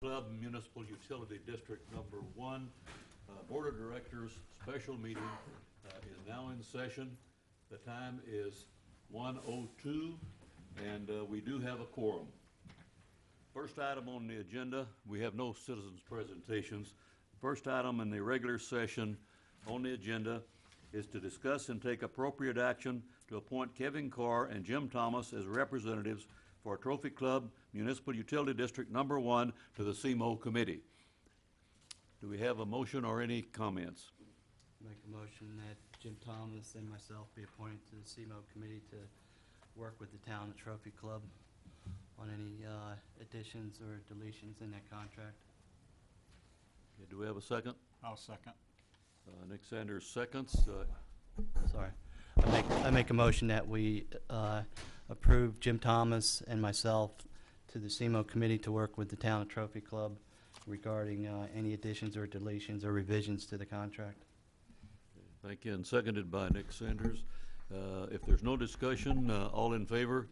Club Municipal Utility District Number 1 Board of Directors special meeting is now in session. The time is 1:02 and we do have a quorum. First item on the agenda, we have no citizens presentations. First item in the regular session on the agenda is to discuss and take appropriate action to appoint Kevin Carr and Jim Thomas as representatives for Trophy Club Municipal Utility District Number 1 to the CMO Committee. Do we have a motion or any comments? Make a motion that Jim Thomas and myself be appointed to the CMO Committee to work with the town of Trophy Club on any additions or deletions in that contract. Okay, do we have a second? I'll second. Nick Sanders seconds. Sorry. I make a motion that we approve Jim Thomas and myself to the CMO Committee to work with the town of Trophy Club regarding any additions or deletions or revisions to the contract. Thank you, and seconded by Nick Sanders. If there's no discussion, all in favor?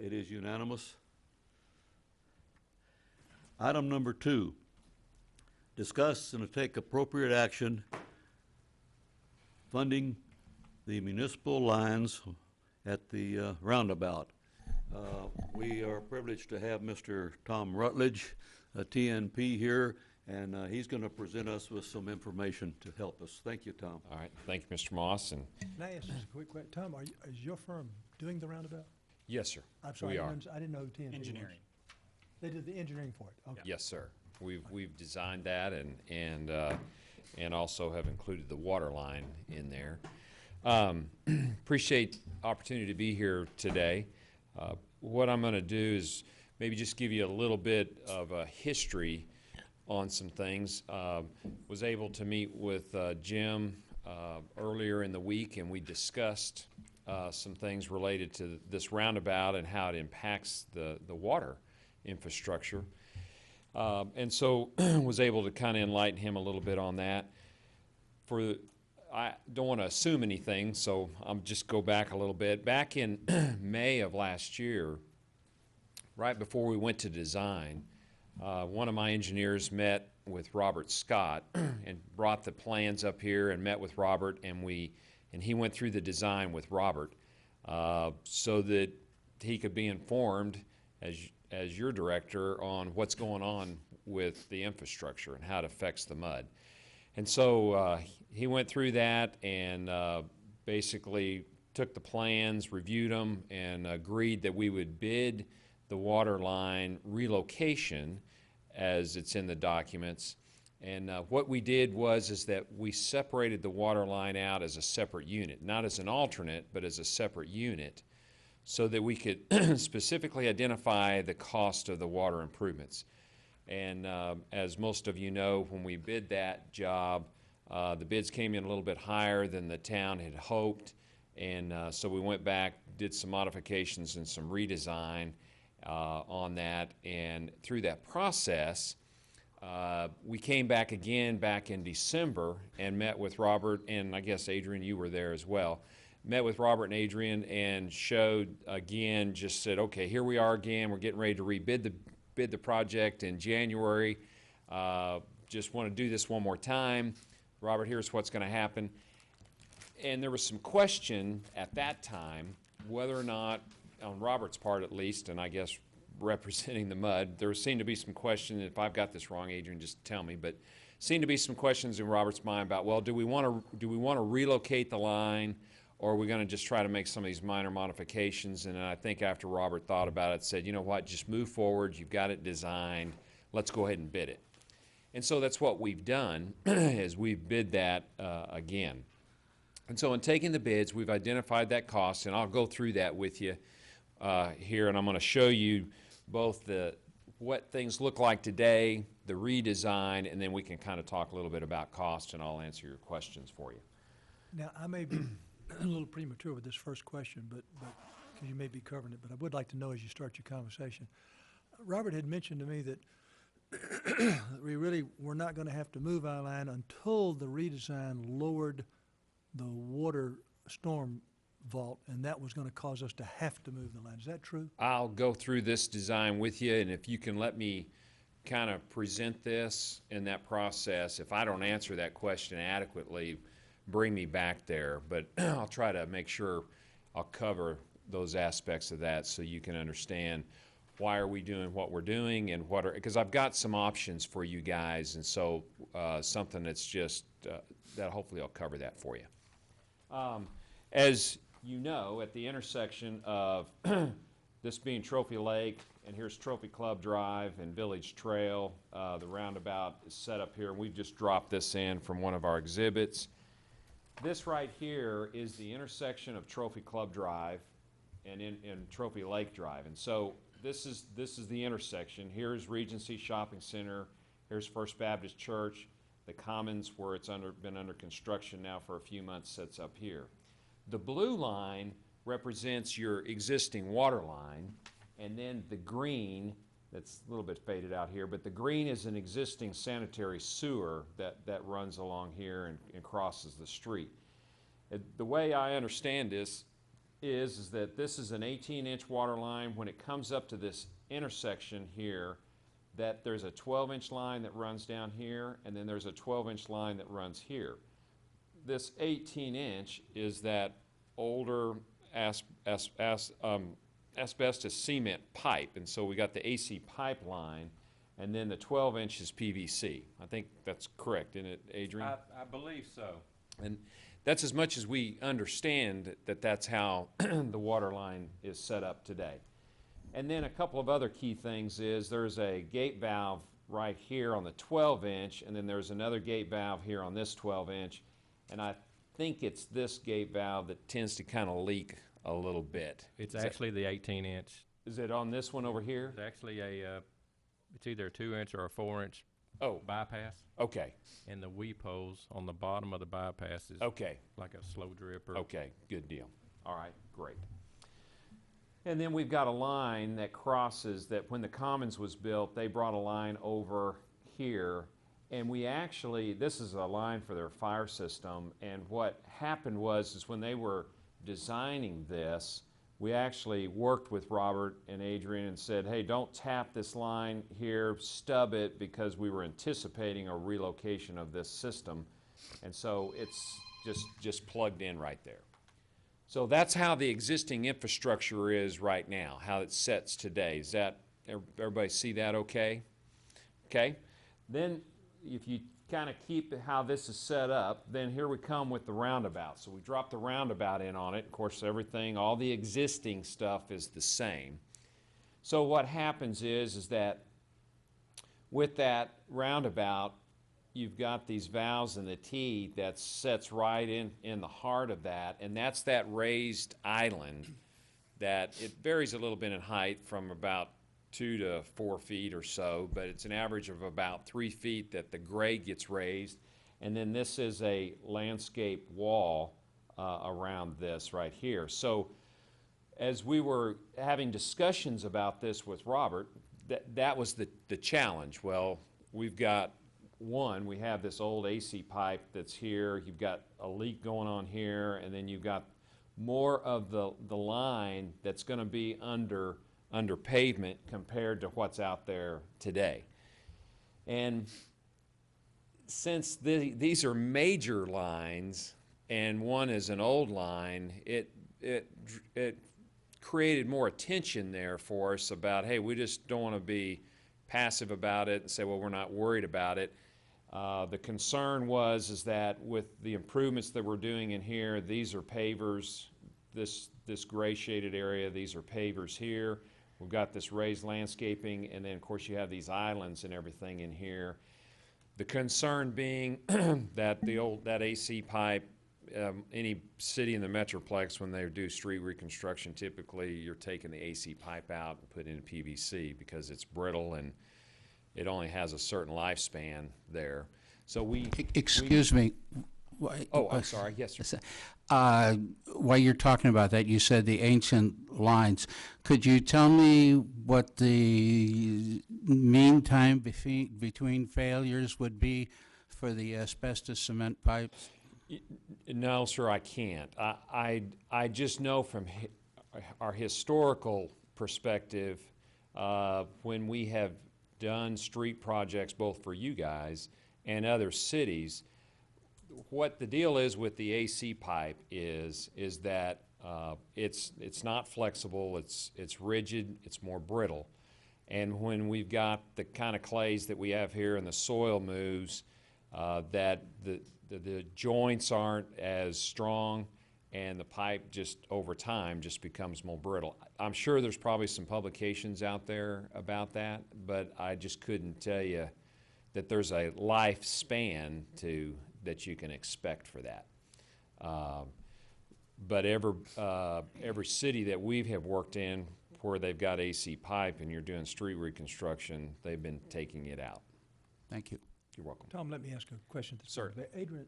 It is unanimous. Item number 2, discuss and take appropriate action funding the municipal lines at the roundabout. We are privileged to have Mr. Tom Rutledge, a TNP here, and he's going to present us with some information to help us. Thank you, Tom. All right, thank you, Mr. Moss. And Can I ask just a quick question? Tom, is your firm doing the roundabout? yes, sir. I'm sorry, we are. I didn't know who TNT was. Engineering. They did the engineering for it, okay. Yes, sir. We've designed that and also have included the water line in there. Appreciate opportunity to be here today. What I'm going to do is maybe just give you a little bit of a history on some things. Was able to meet with Jim earlier in the week, and we discussed some things related to this roundabout and how it impacts the water infrastructure. And so was able to kind of enlighten him a little bit on that. I don't want to assume anything, so I'll just go back a little bit. Back in May of last year, right before we went to design, one of my engineers met with Robert Scott and brought the plans up here and met with Robert, and he went through the design with Robert so that he could be informed as your director on what's going on with the infrastructure and how it affects the mud. And so he went through that and basically took the plans, reviewed them, and agreed that we would bid the water line relocation as it's in the documents. And what we did is that we separated the water line out as a separate unit, not as an alternate, but as a separate unit, so that we could specifically identify the cost of the water improvements. And as most of you know, when we bid that job, the bids came in a little bit higher than the town had hoped, and so we went back, did some modifications and some redesign on that, and through that process, we came back again back in December and met with Robert, and I guess Adrian, you were there as well. Met with Robert and Adrian and showed again, just said, okay, here we are again, we're getting ready to rebid the project in January. Just want to do this one more time. Robert, here's what's going to happen. And there was some question at that time whether or not, on Robert's part at least, and I guess representing the mud, there seemed to be some question. If I've got this wrong, Adrian, just tell me, but seemed to be some questions in Robert's mind about, well, do we want to relocate the line, or are we going to just try to make some of these minor modifications? And I think after Robert thought about it, said, you know what, just move forward. You've got it designed. Let's go ahead and bid it. And so that's what we've done, is we've bid that again. And so in taking the bids, we've identified that cost, and I'll go through that with you here, and I'm going to show you both what things look like today, the redesign, and then we can kind of talk a little bit about cost, and I'll answer your questions for you. Now, I may be a little premature with this first question, but because you may be covering it, but I would like to know as you start your conversation. Robert had mentioned to me that we really were not going to have to move our line until the redesign lowered the water storm vault, and that was going to cause us to have to move the line. Is that true? I'll go through this design with you, and if you can let me kind of present this in that process, if I don't answer that question adequately, bring me back there. But I'll try to make sure I'll cover those aspects of that so you can understand why are we doing what we're doing and what are, because I've got some options for you guys, and so something that's just, that hopefully I'll cover that for you. As you know, at the intersection of this being Trophy Lake, and here's Trophy Club Drive and Village Trail, the roundabout is set up here. We've just dropped this in from one of our exhibits. This right here is the intersection of Trophy Club Drive and in Trophy Lake Drive. And so this is the intersection. Here's Regency Shopping Center. Here's First Baptist Church. The Commons, where it's been under construction now for a few months, sits up here. The blue line represents your existing water line, and then the green, that's a little bit faded out here, but the green is an existing sanitary sewer that runs along here and crosses the street. The way I understand this is that this is an 18-inch water line. When it comes up to this intersection here, that there's a 12-inch line that runs down here, and then there's a 12-inch line that runs here. This 18-inch is that older asbestos cement pipe, and so we got the AC pipeline, and then the 12-inch is PVC. I think that's correct, isn't it, Adrian? I believe so. And that's as much as we understand that's how the water line is set up today. And then a couple of other key things is there's a gate valve right here on the 12-inch, and then there's another gate valve here on this 12-inch, and I think it's this gate valve that tends to kind of leak a little bit. It's actually the 18-inch. Is it on this one over here? It's actually it's either a 2-inch or a 4-inch Oh, bypass, okay, and the weep hose on the bottom of the bypass is okay, like a slow dripper. okay, good deal. All right, great. And then we've got a line that crosses that when the Commons was built, they brought a line over here, and we actually, this is a line for their fire system, and what happened is when they were designing this, we actually worked with Robert and Adrian and said, hey, don't tap this line here, stub it, because we were anticipating a relocation of this system. And so it's just plugged in right there. So that's how the existing infrastructure is right now, how it sets today. Is that, everybody see that okay? Okay. Then if you kind of keep how this is set up, then here we come with the roundabout. So we drop the roundabout in on it. Of course, everything, all the existing stuff is the same. So what happens is that with that roundabout, you've got these valves in the T that sets right in the heart of that, and that's that raised island that it varies a little bit in height from about 2 to 4 feet or so, but it's an average of about 3 feet that the grade gets raised. And then this is a landscape wall around this right here. So as we were having discussions about this with Robert, that was the challenge. Well, we've got one, we have this old AC pipe that's here, you've got a leak going on here, and then you've got more of the line that's going to be under pavement compared to what's out there today. And since these are major lines and one is an old line, it created more attention there for us about, hey, we just don't want to be passive about it and say, well, we're not worried about it. The concern is that with the improvements that we're doing in here, these are pavers, this gray shaded area, these are pavers here. We've got this raised landscaping, and then of course you have these islands and everything in here. The concern being that that AC pipe, any city in the Metroplex, when they do street reconstruction, typically you're taking the AC pipe out and putting in PVC because it's brittle and it only has a certain lifespan there. So Excuse me. Oh, I'm sorry. Yes, sir. While you're talking about that, you said the ancient lines. Could you tell me what the mean time between failures would be for the asbestos cement pipes? No, sir, I can't. I just know from our historical perspective, when we have done street projects both for you guys and other cities, what the deal is with the AC pipe is that it's not flexible, it's rigid, it's more brittle. And when we've got the kind of clays that we have here and the soil moves, that the joints aren't as strong, and the pipe just over time just becomes more brittle. I'm sure there's probably some publications out there about that, but I just couldn't tell you that there's a lifespan that you can expect for that. But every city that we have worked in where they've got AC pipe and you're doing street reconstruction, they've been taking it out. Thank you. You're welcome. Tom, let me ask a question. Sir. Adrian,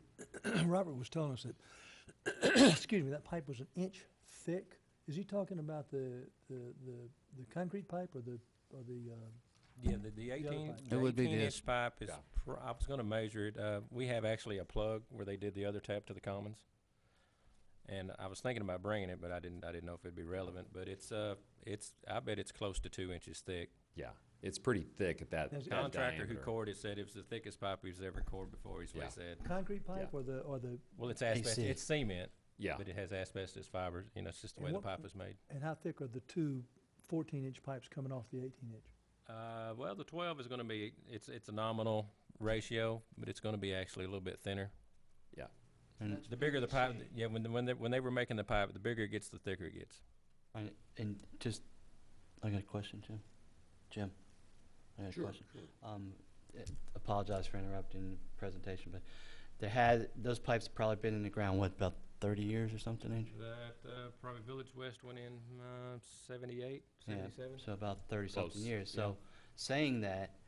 Robert was telling us that, excuse me, that pipe was an inch thick. Is he talking about the concrete pipe or the Yeah, the other 18, pipe. the It would be 18 this. inch pipe is, Yeah. I was gonna measure it. We have actually a plug where they did the other tap to the commons. And I was thinking about bringing it, but I didn't know if it'd be relevant, but I bet it's close to 2 inches thick. Yeah, it's pretty thick at that Does it- Contractor who diameter. cored it said it was the thickest pipe he's ever cored before, is what Yeah. he said. concrete pipe Yeah. or the, Well, it's asbestos, AC. it's cement, Yeah, but it has asbestos fibers, it's just the And way the what- pipe is made. and how thick are the two 14-inch pipes coming off the 18-inch? Well, the 12 is gonna be, it's a nominal ratio, but it's gonna be actually a little bit thinner. yeah. And, The bigger the pipe, yeah, when they were making the pipe, the bigger it gets, the thicker it gets. and just, I got a question, Jim. I got a Sure, question. sure. Apologize for interrupting the presentation, but those pipes have probably been in the ground, what, about 30 years or something, Andrew? That, probably Village West went in, 78, Yeah, 77. so about 30-something Close, years. yeah. So, saying that,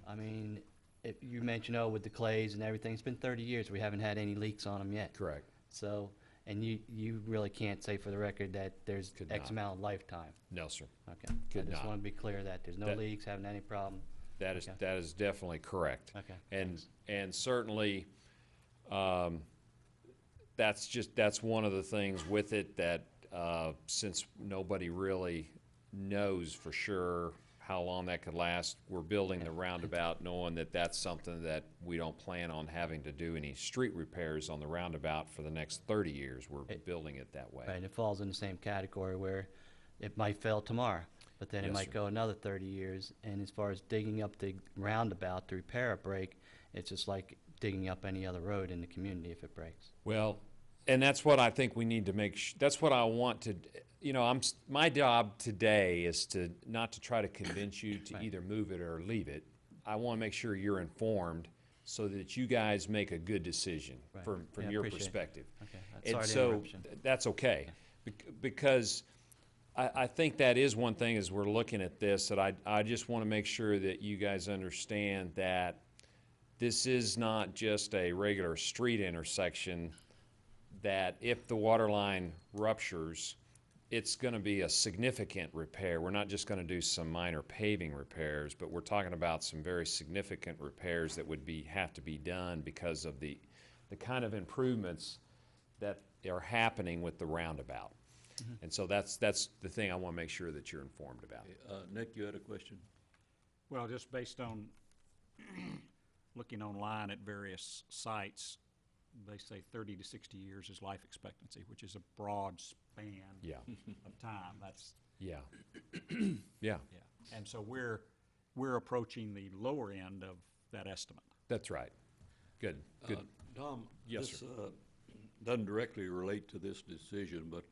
I mean, if you mentioned, with the clays and everything, it's been 30 years, we haven't had any leaks on them yet. Correct. So, and you really can't say for the record that there's Could X not. amount of lifetime. No, sir. Okay. Could I just not. want to be clear that there's no That- leaks, haven't any problem. That is, Okay. that is definitely correct. Okay. And certainly, that's one of the things with it that, since nobody really knows for sure how long that could last, we're building the roundabout knowing that that's something that we don't plan on having to do any street repairs on the roundabout for the next 30 years. We're building it that way. Right, and it falls in the same category where it might fail tomorrow, but then it Yes, might sir. go another 30 years. And as far as digging up the roundabout to repair a break, it's just like digging up any other road in the community if it breaks. Well, and that's what I think we need to make, that's what I want to, my job today is not to try to convince you to Right. either move it or leave it. I want to make sure you're informed so that you guys make a good decision Right. from Yeah, your appreciate it. perspective. Okay, And sorry to so, interrupt you. that's okay, because I think that is one thing as we're looking at this, that I just want to make sure that you guys understand that this is not just a regular street intersection, that if the water line ruptures, it's going to be a significant repair. We're not just going to do some minor paving repairs, but we're talking about some very significant repairs that would have to be done because of the kind of improvements that are happening with the roundabout. And so that's the thing I want to make sure that you're informed about. Nick, you had a question? Well, just based on looking online at various sites, they say 30 to 60 years is life expectancy, which is a broad span Yeah, of time. That's, yeah, yeah, yeah. And so we're approaching the lower end of that estimate. that's right. Good, good. Tom? Yes, This doesn't directly relate to this decision, but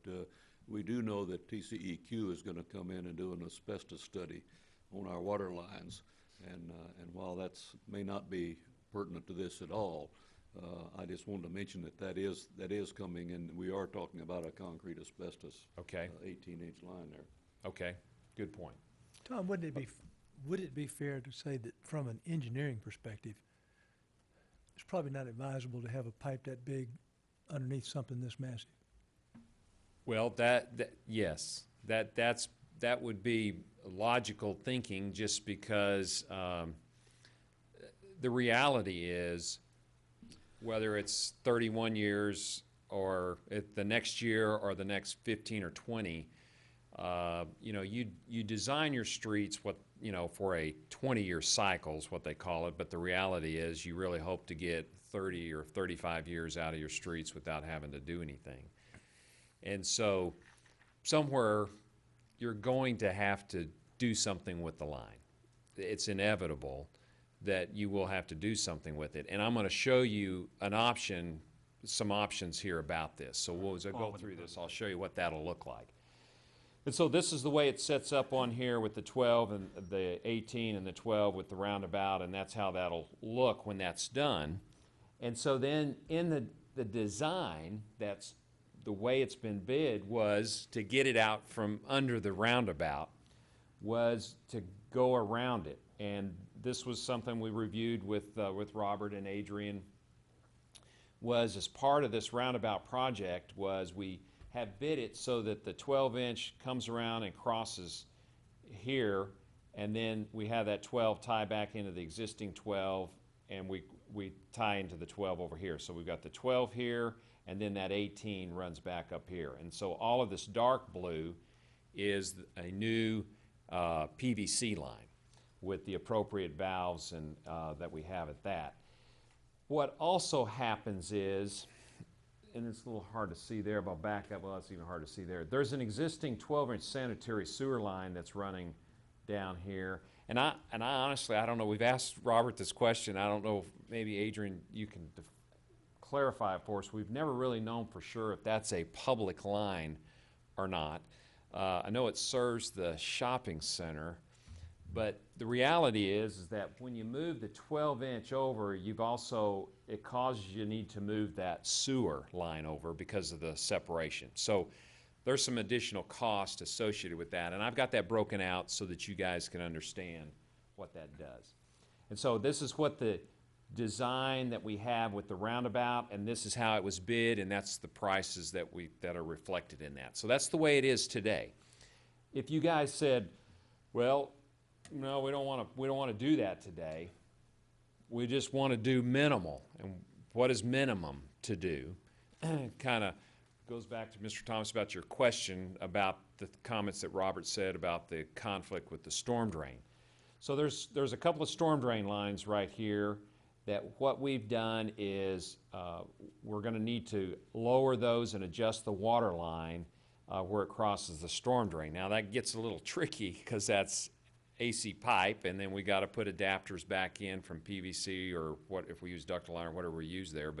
we do know that TCEQ is going to come in and do an asbestos study on our water lines. And while that's may not be pertinent to this at all, I just wanted to mention that is coming, and we are talking about a concrete asbestos Okay, 18-inch line there. okay, good point. Tom, would it be fair to say that from an engineering perspective, it's probably not advisable to have a pipe that big underneath something this massive? Well, yes, that would be logical thinking, just because the reality is whether it's 31 years or the next year or the next 15 or 20, you know, you design your streets for a 20-year cycle is what they call it, but the reality is you really hope to get 30 or 35 years out of your streets without having to do anything. And so somewhere you're going to have to do something with the line. It's inevitable that you will have to do something with it. And I'm going to show you some options here about this. So as I go through this, I'll show you what that'll look like. And so this is the way it sets up on here with the 12 and the 18 and the 12 with the roundabout, and that's how that'll look when that's done. And so then in the design, that's the way it's been bid, was to get it out from under the roundabout, was to go around it. And this was something we reviewed with Robert and Adrian, was as part of this roundabout project, was we have bid it so that the 12-inch comes around and crosses here, and then we have that 12 tie back into the existing 12, and we tie into the 12 over here. So we've got the 12 here, and then that 18 runs back up here. And so all of this dark blue is a new PVC line with the appropriate valves and that we have at that. What also happens is, and it's a little hard to see there, but I'll back up, well, it's even hard to see there. There's an existing 12-inch sanitary sewer line that's running down here. And I honestly, I don't know, we've asked Robert this question. I don't know if maybe Adrian, you can clarify it for us. We've never really known for sure if that's a public line or not. I know it serves the shopping center, but the reality is that when you move the 12-inch over, it causes you need to move that sewer line over because of the separation. So there's some additional cost associated with that, and I've got that broken out so that you guys can understand what that does. And so this is what the design that we have with the roundabout, and this is how it was bid, and that's the prices that are reflected in that. So that's the way it is today. If you guys said, well, no, we don't want to do that today. We just want to do minimal. And what is minimum to do? Kind of goes back to Mr. Thomas about your question about the comments that Robert said about the conflict with the storm drain. So there's a couple of storm drain lines right here that what we've done is we're going to need to lower those and adjust the water line where it crosses the storm drain. Now that gets a little tricky because that's AC pipe, and then we got to put adapters back in from PVC or what if we use ductile iron or whatever we use there,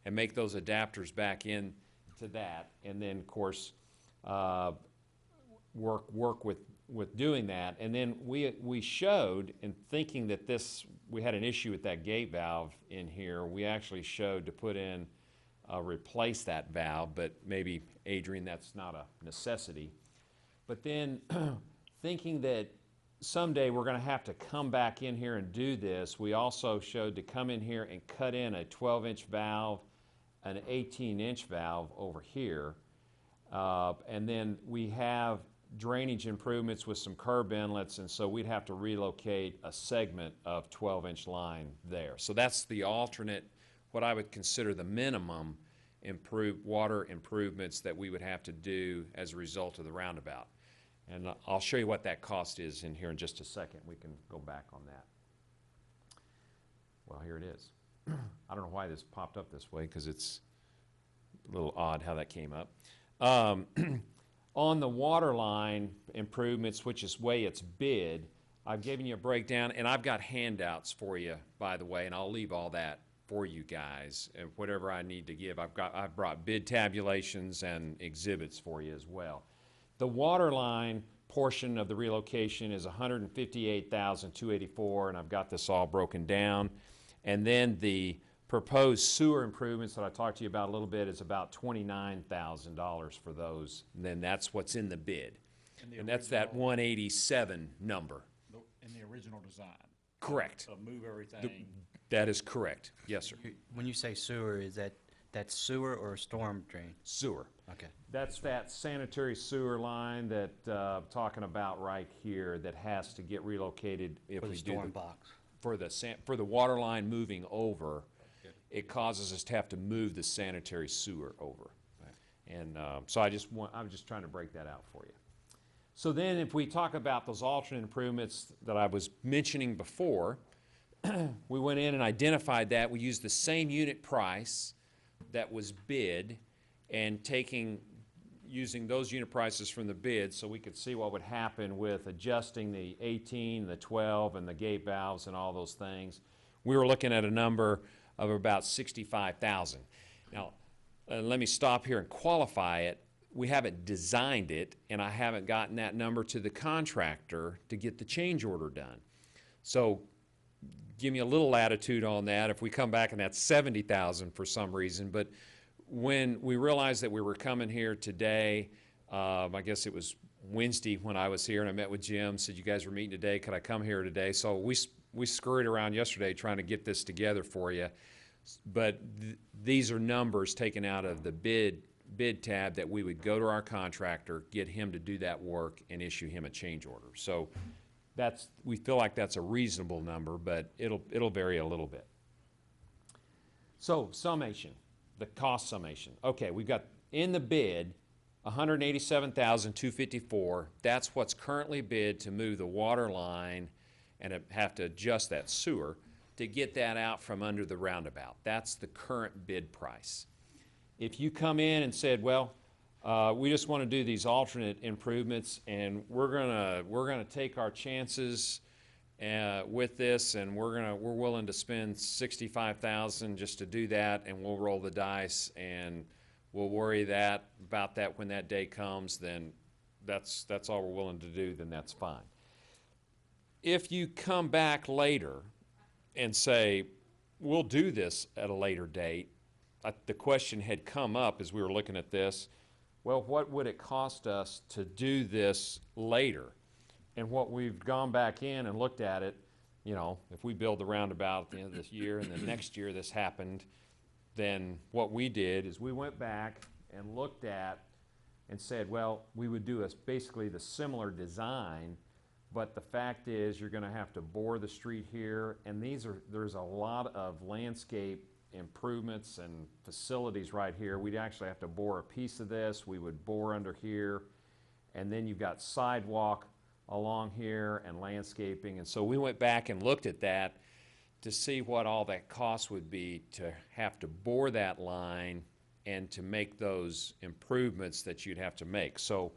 and make those adapters back in to that, and then of course work with doing that. And then we showed, in thinking that we had an issue with that gate valve in here, we actually showed to put in replace that valve, but maybe Adrian, that's not a necessity. But then thinking that someday we're going to have to come back in here and do this, we also showed to come in here and cut in a 12-inch valve, an 18-inch valve over here, and then we have drainage improvements with some curb inlets, and so we'd have to relocate a segment of 12-inch line there. So that's the alternate, what I would consider the minimum water improvements that we would have to do as a result of the roundabout. And I'll show you what that cost is in here in just a second. We can go back on that. Well, here it is. I don't know why this popped up this way because it's a little odd how that came up. On the water line improvements, which is way it's bid, I've given you a breakdown, and I've got handouts for you, by the way, and I'll leave all that for you guys, and whatever I need to give. I've brought bid tabulations and exhibits for you as well. The water line portion of the relocation is $158,284, and I've got this all broken down. And then the proposed sewer improvements that I talked to you about a little bit is about $29,000 for those. And then that's what's in the bid. And that's that 187 number. In the original design. Correct. Move everything. That is correct. Yes, sir. When you say sewer, is that sewer or a storm drain? Sewer. Okay. That's that sanitary sewer line that I'm talking about right here that has to get relocated if For the we do storm box. for the water line moving over. it causes us to have to move the sanitary sewer over. And so I was just trying to break that out for you. So then if we talk about those alternate improvements that I was mentioning before, we went in and identified that. We used the same unit price that was bid and using those unit prices from the bid so we could see what would happen with adjusting the 18, the 12, and the gate valves and all those things. We were looking at a number of about $65,000. Now, let me stop here and qualify it. We haven't designed it, and I haven't gotten that number to the contractor to get the change order done. So give me a little latitude on that if we come back and that's $70,000 for some reason. But when we realized that we were coming here today, I guess it was Wednesday when I was here, and I met with Jim, said, you guys were meeting today, could I come here today? So we scurried around yesterday trying to get this together for you. But these are numbers taken out of the bid tab that we would go to our contractor, get him to do that work, and issue him a change order. So we feel like that's a reasonable number, but it'll vary a little bit. So summation, the cost summation. Okay, we've got in the bid $187,254. That's what's currently bid to move the water line and have to adjust that sewer to get that out from under the roundabout. That's the current bid price. If you come in and said, well, we just want to do these alternate improvements, and we're gonna take our chances with this, and we're willing to spend $65,000 just to do that, and we'll roll the dice, and we'll worry about that when that day comes, then that's all we're willing to do, then that's fine. If you come back later and say, we'll do this at a later date, the question had come up as we were looking at this, well, what would it cost us to do this later? And what we've gone back in and looked at it, you know, if we build the roundabout at the end of this year and then next year this happened, then what we did is we went back and looked at and said, well, we would do basically the similar design, but the fact is you're going to have to bore the street here, and there's a lot of landscape improvements and facilities right here. We'd actually have to bore a piece of this. We would bore under here, and then you've got sidewalk along here and landscaping. And so we went back and looked at that to see what all that cost would be to have to bore that line and to make those improvements that you'd have to make. So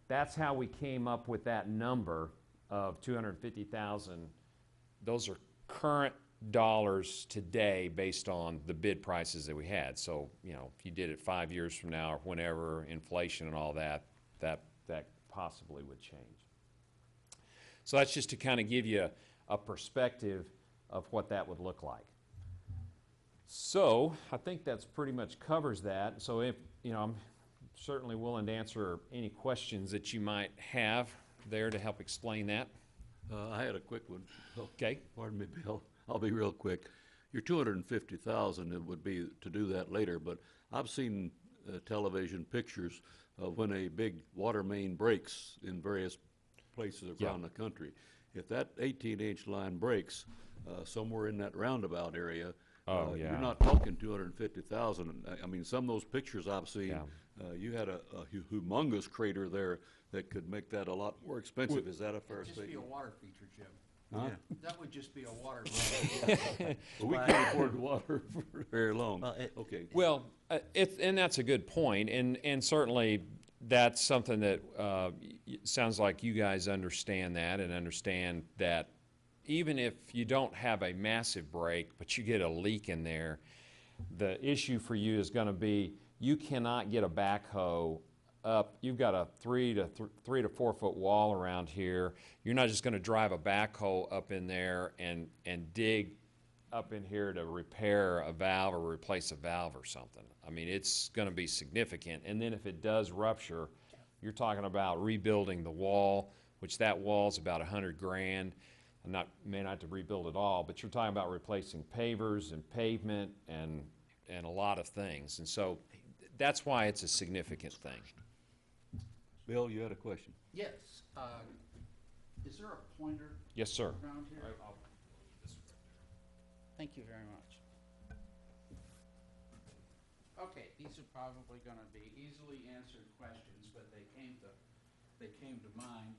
that's how we came up with that number of $250,000. Those are current dollars today based on the bid prices that we had. So, you know, if you did it 5 years from now or whenever, inflation and all that possibly would change. So that's just to kind of give you a perspective of what that would look like. So I think that's pretty much covers that. So if, you know, I'm certainly willing to answer any questions that you might have there to help explain that. I had a quick one. Okay. Pardon me, Bill. I'll be real quick. Your $250,000, it would be to do that later, but I've seen television pictures of when a big water main breaks in various places around the country. If that 18-inch line breaks somewhere in that roundabout area, you're not talking $250,000. I mean, some of those pictures I've seen, you had a humongous crater there that could make that a lot more expensive. Is that a fair It'd just be a statement? water feature, Jim. Huh? That would just be a water feature. Well, we can't afford water for very long. Well, Okay. Well, and that's a good point, and certainly that's something that sounds like you guys understand that and understand that even if you don't have a massive break, but you get a leak in there, the issue for you is going to be you cannot get a backhoe up. You've got a 3 to 4 foot wall around here. You're not just going to drive a backhoe up in there and dig up in here to repair a valve or replace a valve or something. I mean, it's going to be significant. And then if it does rupture, you're talking about rebuilding the wall, which that wall's about $100,000. May not have to rebuild it all, but you're talking about replacing pavers and pavement and a lot of things. And so that's why it's a significant thing. Bill, you had a question? Yes, is there a pointer Yes, sir. around here? Thank you very much. Okay, these are probably gonna be easily answered questions, but they came to mind.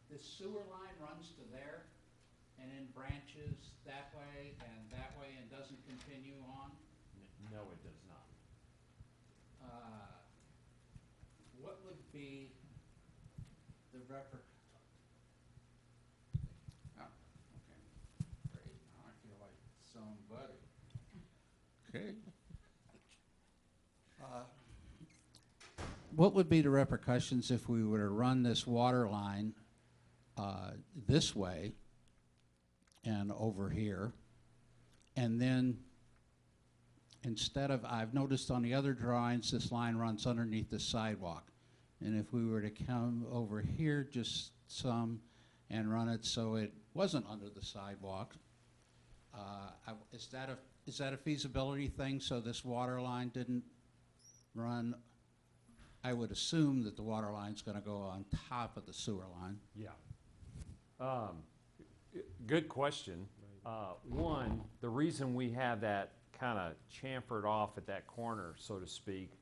The sewer line runs to there and then branches that way and doesn't continue on? No, it does not. What would be the Oh, okay, great, now I feel like somebody. Okay. What would be the repercussions if we were to run this water line this way and over here, and then instead of, I've noticed on the other drawings, this line runs underneath the sidewalk. And if we were to come over here just some and run it so it wasn't under the sidewalk, is that a feasibility thing, so this water line didn't run? I would assume that the water line's gonna go on top of the sewer line. Yeah. Good question. One, the reason we have that kind of chamfered off at that corner, so to speak,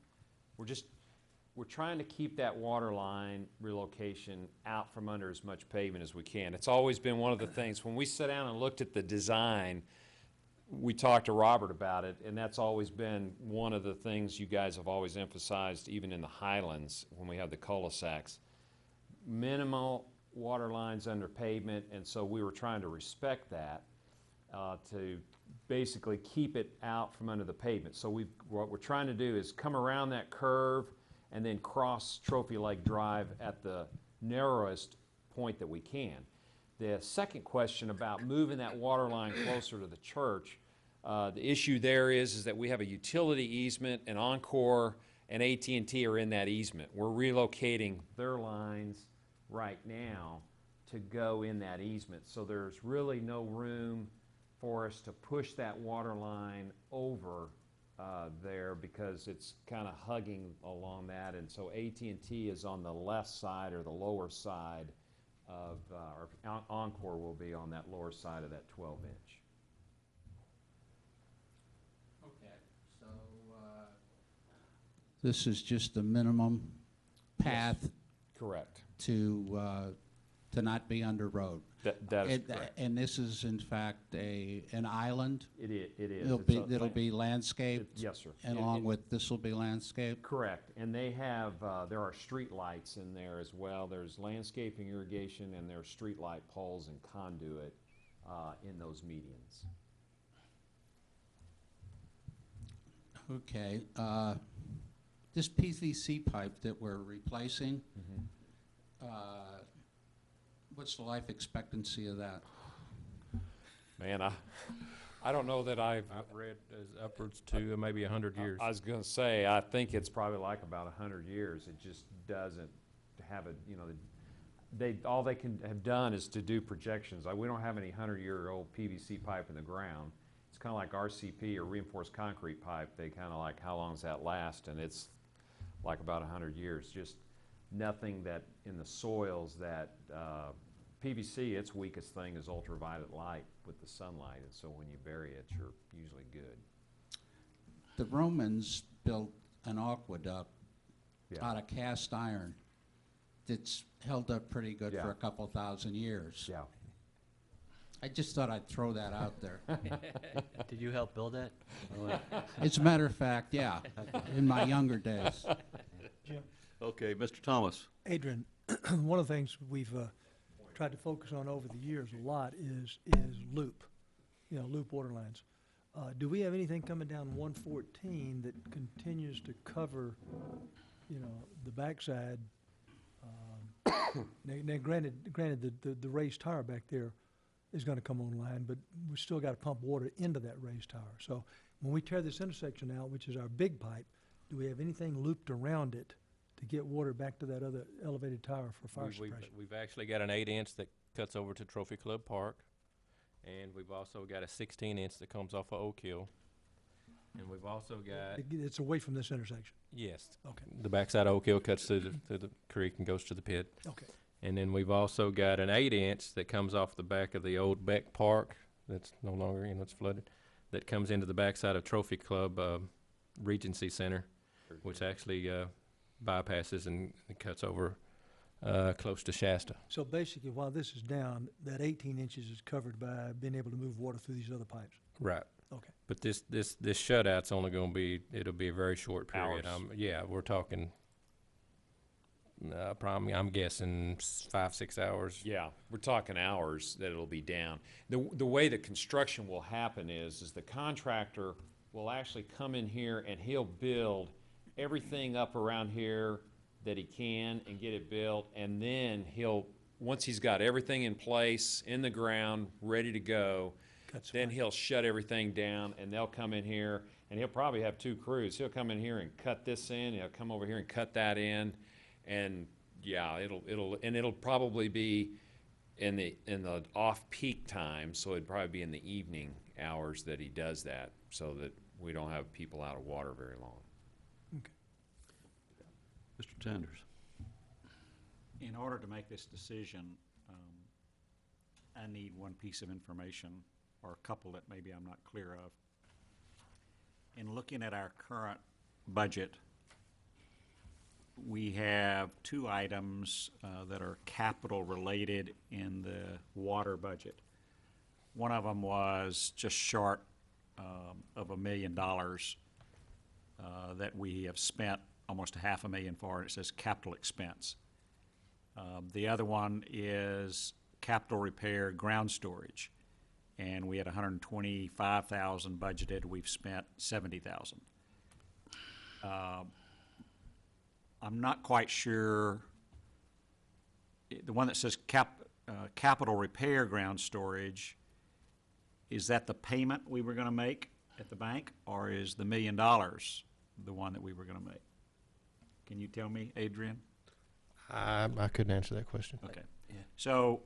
we're trying to keep that water line relocation out from under as much pavement as we can. It's always been one of the things, when we sat down and looked at the design, we talked to Robert about it, and that's always been one of the things you guys have always emphasized, even in the Highlands, when we have the cul-de-sacs. Minimal water lines under pavement, and so we were trying to respect that, to basically keep it out from under the pavement. So what we're trying to do is come around that curve and then cross Trophy Lake Drive at the narrowest point that we can. The second question about moving that water line closer to the church, the issue there is that we have a utility easement, and Encore and AT&T are in that easement. We're relocating their lines right now to go in that easement. So there's really no room for us to push that water line over there, because it's kind of hugging along that, and so AT&T is on the left side or the lower side of, or Encore will be on that lower side of that 12-inch. Okay, so this is just the minimum path Correct. to not be under road. That is correct. And this is in fact an island? It is. It'll be landscaped? Yes, sir. Along with, this will be landscaped? Correct, and they have, there are street lights in there as well. There's landscaping, irrigation, and there are street light poles and conduit in those medians. Okay, this PVC pipe that we're replacing, what's the life expectancy of that? Man, I don't know that I've read as upwards to maybe 100 years. I was gonna say, I think it's probably like about 100 years. It just doesn't have a, you know, all they can have done is to do projections. We don't have any 100-year-old PVC pipe in the ground. It's kind of like RCP or reinforced concrete pipe. They kind of like, how long does that last? And it's like about 100 years. Just nothing that in the soils that, PVC, its weakest thing is ultraviolet light with the sunlight, and so when you bury it, you're usually good. The Romans built an aqueduct Yeah. out of cast iron that's held up pretty good Yeah. for a couple thousand years. Yeah. I just thought I'd throw that out there. Did you help build that? As a matter of fact, yeah, in my younger days. Jim, Okay, Mr. Thomas. Adrian, one of the things we've tried to focus on over the years a lot is loop, loop water lines. Do we have anything coming down 114 that continues to cover, the backside? Now granted, the raised tower back there is gonna come online, but we still gotta pump water into that raised tower. So when we tear this intersection out, which is our big pipe, do we have anything looped around it to get water back to that other elevated tower for fire suppression? We've actually got an 8-inch that cuts over to Trophy Club Park, and we've also got a 16-inch that comes off of Oak Hill, and we've also got, It's away from this intersection. yes, Okay, the backside of Oak Hill cuts to the creek and goes to the pit. okay. And then we've also got an 8-inch that comes off the back of the old Beck Park that's no longer, it's flooded, that comes into the backside of Trophy Club, Regency Center, which actually, bypasses and cuts over, close to Shasta. So basically, while this is down, that 18 inches is covered by being able to move water through these other pipes. Right. Okay. But this shutout's only gonna be, it'll be a very short period. Hours. Yeah, we're talking, probably, I'm guessing 5, 6 hours. Yeah, we're talking hours that it'll be down. The way the construction will happen is the contractor will actually come in here and he'll build everything up around here that he can and get it built, and then once he's got everything in place, in the ground, ready to go, That's then fine. he'll shut everything down, and they'll come in here, and he'll probably have 2 crews. He'll come in here and cut this in, he'll come over here and cut that in, and yeah, it'll probably be in the off-peak time, so it'd probably be in the evening hours that he does that, so that we don't have people out of water very long. Mr. Sanders. In order to make this decision, I need one piece of information, or a couple that maybe I'm not clear of. In looking at our current budget, we have 2 items that are capital related in the water budget. One of them was just short of $1 million that we have spent almost $500,000 for, and it says capital expense. The other one is capital repair ground storage, and we had $125,000 budgeted. We've spent $70,000. I'm not quite sure. The one that says capital repair ground storage, is that the payment we were going to make at the bank, or is the $1 million the one that we were going to make? Can you tell me, Adrian? I couldn't answer that question. Okay. Yeah. So,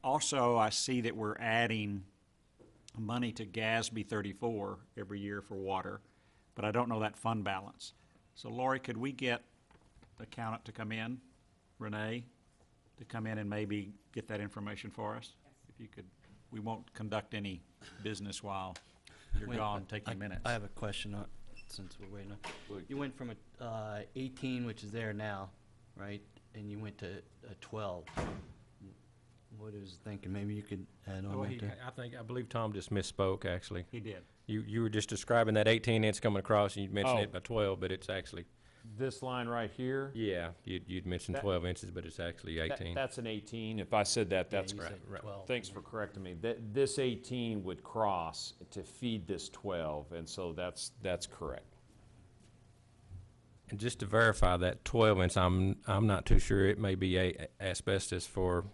also, I see that we're adding money to GASB 34 every year for water, but I don't know that fund balance. So Lori, could we get the accountant to come in, Renee, to come in and maybe get that information for us? If you could, we won't conduct any business while you're Wait, gone, taking minutes. I have a question on, since we're waiting on. You went from a 18, which is there now, right? And you went to a 12. What is thinking? Maybe you could add on that too. I believe Tom just misspoke, actually. He did. You were just describing that 18 inch coming across, and you mentioned Oh. it by 12, but it's actually, This line right here, yeah, you'd mentioned That- 12 inches, but it's actually 18. that's an 18. If I said that, that's Yeah, you correct. said right. 12. Thanks for correcting me. This 18 would cross to feed this 12, and so that's correct. And just to verify that 12 inch, I'm not too sure. It may be asbestos for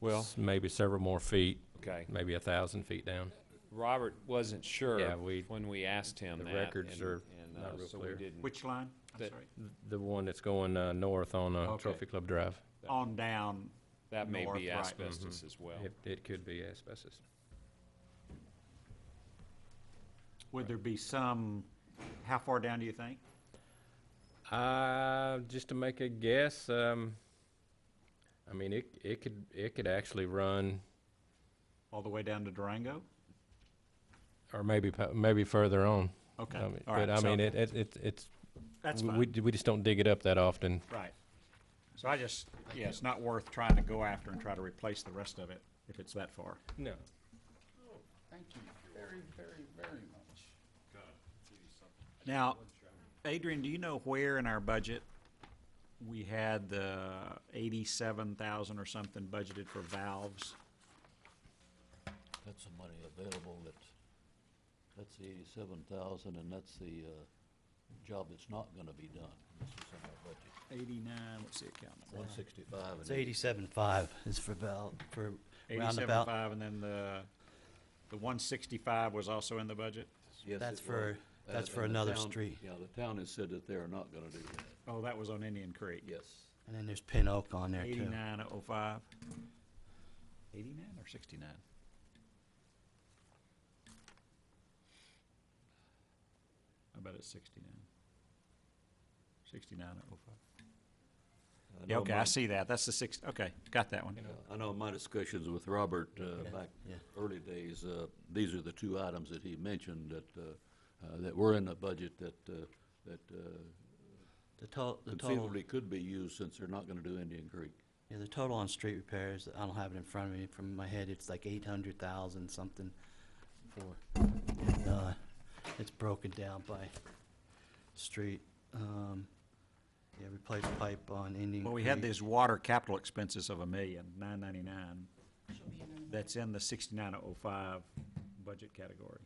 Well, maybe several more feet, okay. maybe 1,000 feet down. Robert wasn't sure Yeah, when we asked him the that. records and- are and, not real so clear. we didn't. Which line? I'm That- sorry. The one that's going north on Okay. Trophy Club Drive. On down. That may north, be right. asbestos as well. It could be asbestos. Would there be some, how far down do you think? Just to make a guess, I mean, it could actually run, All the way down to Durango? or maybe further on. Okay, I mean, all right. but I so mean, it's That's we fine, we just don't dig it up that often. right. So I just, yeah, it's not worth trying to go after and try to replace the rest of it if it's that far. No. Thank you very, very, very much. Now, Adrian, do you know where in our budget we had the 87,000 or something budgeted for valves? That's the money available, that's the 87,000, and that's the, job that's not gonna be done. This is in our budget. 89, what's the account number? 165 and It's 87.5 is for roundabout. 87.5, and then the 165 was also in the budget? Yes, That's it for, was. that's And for the another town- street. Yeah, the town has said that they're not gonna do that. Oh, that was on Indian Creek. Yes. And then there's Pin Oak on there too. 8905. 89 or 69? I bet it's 69. 6905. Yeah, okay, I my- see that. That's the six, okay, got that one. I know in my discussions with Robert, back Yeah. early days, these are the two items that he mentioned that were in the budget that The total, conceivably could be used since they're not gonna do Indian Creek. yeah, the total on street repairs, I don't have it in front of me, from my head, it's like 800,000 something for, it's broken down by street. Yeah, replace pipe on Indian Well, we had Creek. these water capital expenses of $1,999,000. That's in the 6905 budget category.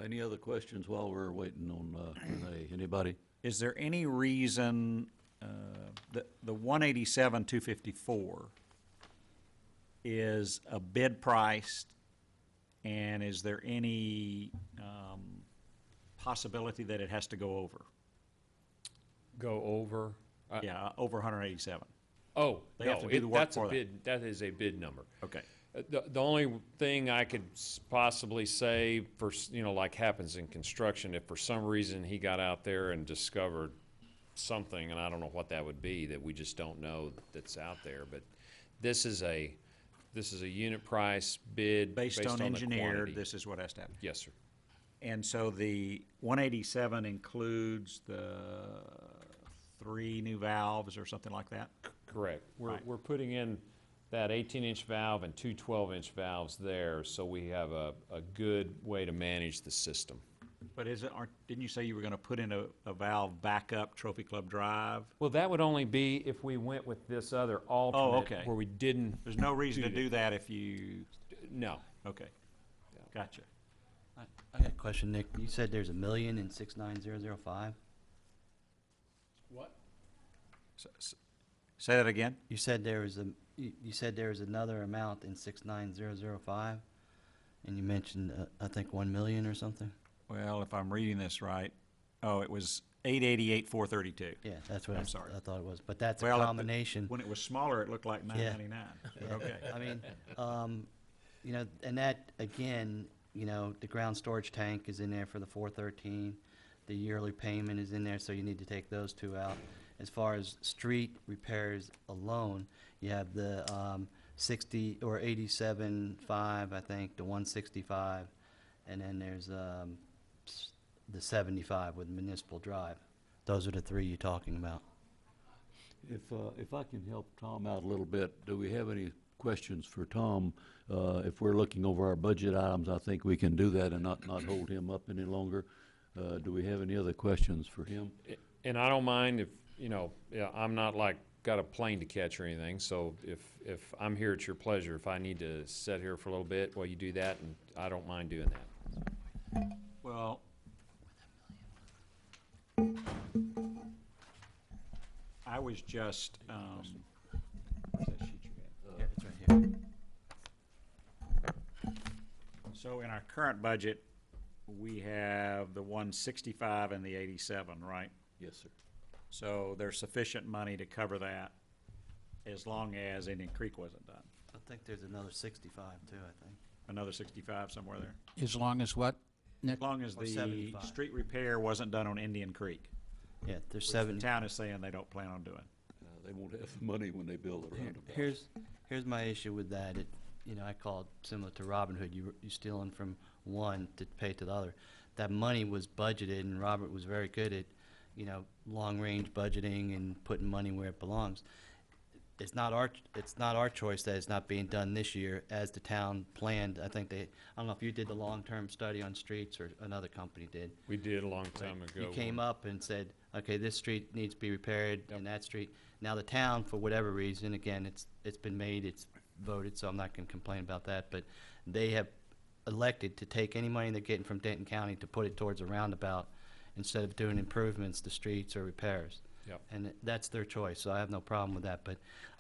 Any other questions while we're waiting on Renee? Anybody? Is there any reason, the 187,254 is a bid price, and is there any possibility that it has to go over? Go over. Yeah, over 187. Oh, They have no, to do the work that's a for that. bid, that is a bid number. Okay. The only thing I could possibly say for, like happens in construction, if for some reason he got out there and discovered something, and I don't know what that would be, that we just don't know that's out there, but this is a unit price bid Based on the engineered, quantity. this is what has to happen. Yes, sir. And so the 187 includes the 3 new valves or something like that? Correct. Right. We're putting in that 18-inch valve and 2 12-inch valves there, so we have a good way to manage the system. But didn't you say you were gonna put in a valve back up Trophy Club Drive? Well, that would only be if we went with this other alternate. okay. Where we didn't. There's no reason to Do do that if you, No. okay, gotcha. I got a question, Nick. You said there's 1,000,000 in 69005? Say that again? You said there was you said there was another amount in 69005, and you mentioned, I think 1,000,000 or something? Well, if I'm reading this right, it was 888,432. Yeah, that's what I'm sorry. I thought it was, but that's a Well, combination. When it was smaller, it looked like 999, but okay. I mean, and that, again, the ground storage tank is in there for the 413. The yearly payment is in there, so you need to take those two out. As far as street repairs alone, you have the 60 or 87.5, I think, the 165, and then there's the 75 with Municipal Drive. Those are the three you're talking about. If I can help Tom out a little bit, do we have any questions for Tom? If we're looking over our budget items, I think we can do that and not hold him up any longer. Do we have any other questions for him? And I don't mind if, I'm not like got a plane to catch or anything, so if I'm here at your pleasure, if I need to sit here for a little bit while you do that, and I don't mind doing that. Well, I was just, where's that sheet you got? Yeah, it's right here. So in our current budget, we have the 165 and the 87, right? Yes, sir. So there's sufficient money to cover that as long as Indian Creek wasn't done. I think there's another 65 too, I think. Another 65 somewhere there. As long as what, Nick? As long as Or the 75. street repair wasn't done on Indian Creek, Yeah, there's which 70. the town is saying they don't plan on doing. They won't have the money when they build the roundabout. Here's my issue with that. I call it similar to Robin Hood. You're stealing from one to pay to the other. That money was budgeted, and Robert was very good at, long-range budgeting and putting money where it belongs. It's not our choice that it's not being done this year as the town planned. I don't know if you did the long-term study on streets or another company did. We did a long time ago. You came up and said, okay, this street needs to be repaired and that street. Now the town, for whatever reason, again, it's been made, it's voted, so I'm not gonna complain about that, but they have elected to take any money they're getting from Denton County to put it towards a roundabout instead of doing improvements to streets or repairs. Yep. And that's their choice, so I have no problem with that, but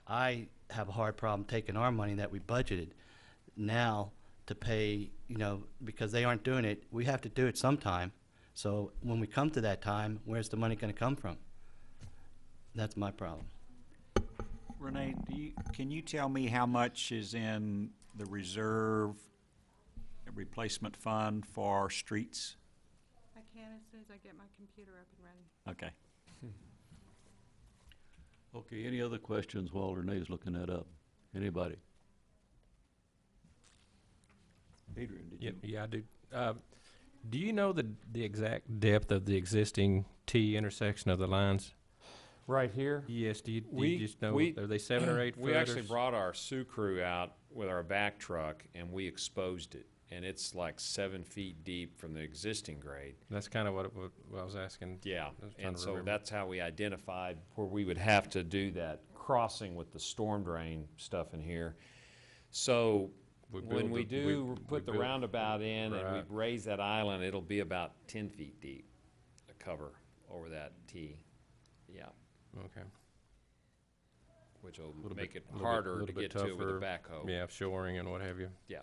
I have a hard problem taking our money that we budgeted now to pay, because they aren't doing it. We have to do it sometime. So when we come to that time, where's the money gonna come from? That's my problem. Renee, can you tell me how much is in the reserve replacement fund for streets? I as soon as I get my computer up and running. Okay. Okay, any other questions while Renee's looking that up? Anybody? Adrian, did you? Yeah, I do. Do you know the exact depth of the existing T intersection of the lines? Right here? Yes, do you We- just know, we- are they 7 or 8 We actually footers? brought our Sioux crew out with our back truck and we exposed it. And it's like 7 feet deep from the existing grade. That's kind of what I was asking. Yeah, I was trying and to so remember. that's how we identified where we would have to do that crossing with the storm drain stuff in here. So We when build we the- do we put the build- roundabout in and Right. we raise that island, it'll be about 10 feet deep, a cover over that T. Yeah, Okay. which will Little make bit- it little bit- harder to little bit get to with a tougher. backhoe. Yeah, shoring and what have you. Yeah.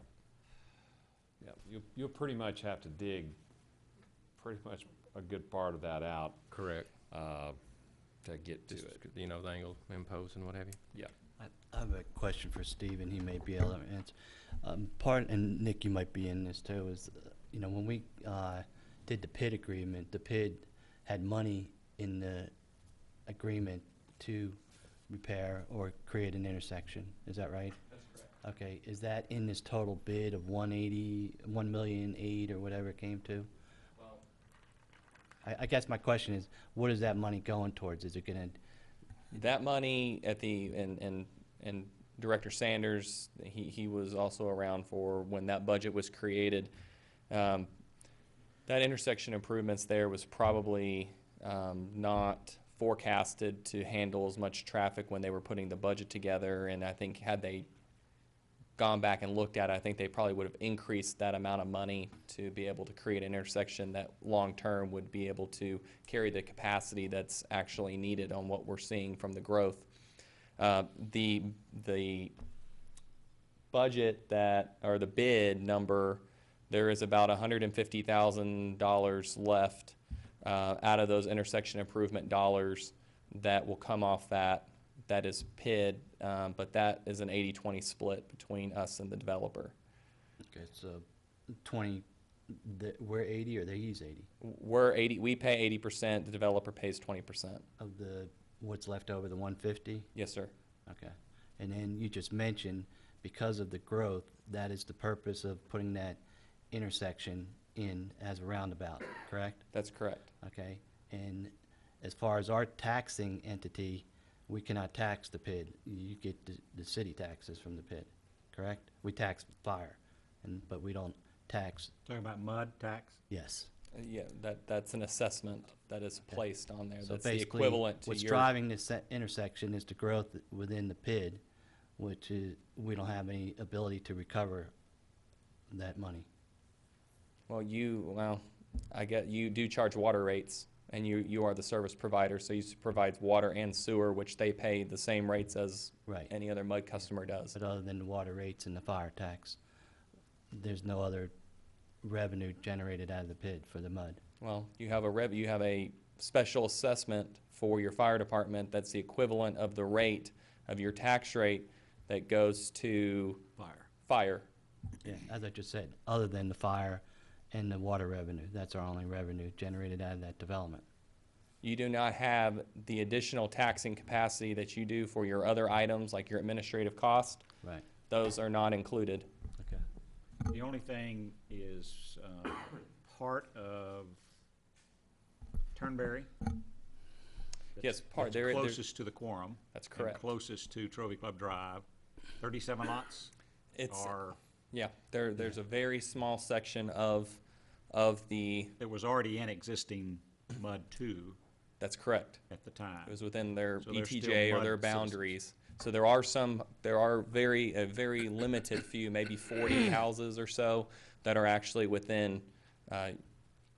Yeah, you'll pretty much have to dig pretty much a good part of that out, Correct. to get to Just, it. you know, the angle imposed and what have you. Yeah. I have a question for Steve, and he may be able to answer. And Nick, you might be in this too, is, when we did the PID agreement, the PID had money in the agreement to repair or create an intersection. Is that right? That's correct. Okay, is that in this total bid of 1,000,008 or whatever it came to? Well, I guess my question is, what is that money going towards? Is it gonna, That money at the, and Director Sanders, he was also around for when that budget was created. That intersection improvements there was probably not forecasted to handle as much traffic when they were putting the budget together. And I think had they gone back and looked at it, I think they probably would have increased that amount of money to be able to create an intersection that long-term would be able to carry the capacity that's actually needed on what we're seeing from the growth. The budget that, or the bid number, there is about $150,000 left out of those intersection improvement dollars that will come off that is PID, but that is an 80-20 split between us and the developer. okay, so 20, we're 80 or he's 80 We're 80, we pay 80%, the developer pays 20%. of what's left over, the 150? Yes, sir. Okay. And then you just mentioned, because of the growth, that is the purpose of putting that intersection in as a roundabout, correct? That's correct. Okay. And as far as our taxing entity, we cannot tax the PID. You get the city taxes from the PID, correct? We tax fire, but we don't tax, Talking about mud tax? yes. Yeah, that's an assessment that is placed on there. So That's the basically, equivalent to what's your. driving this intersection is the growth within the PID, which is, we don't have any ability to recover that money. Well, I get, you do charge water rates, and you are the service provider, so you provide water and sewer, which they pay the same rates as Right. any other MUD customer does. But other than the water rates and the fire tax, there's no other revenue generated out of the PID for the mud. Well, you have a special assessment for your fire department that's the equivalent of the rate of your tax rate that goes to fire. Yeah, as I just said, other than the fire and the water revenue, that's our only revenue generated out of that development. You do not have the additional taxing capacity that you do for your other items, like your administrative cost. Right, Those are not included. okay. The only thing is part of Turnberry. Yes, That's there. closest to the quorum. That's and correct. closest to Trophy Club Drive. 37 lots It's are, yeah. There's a very small section of the. that was already in existing MUD 2 That's correct. at the time. It was within their So they're still ETJ or their MUD citizens. boundaries. So there are a very limited few, maybe 40 houses or so that are actually within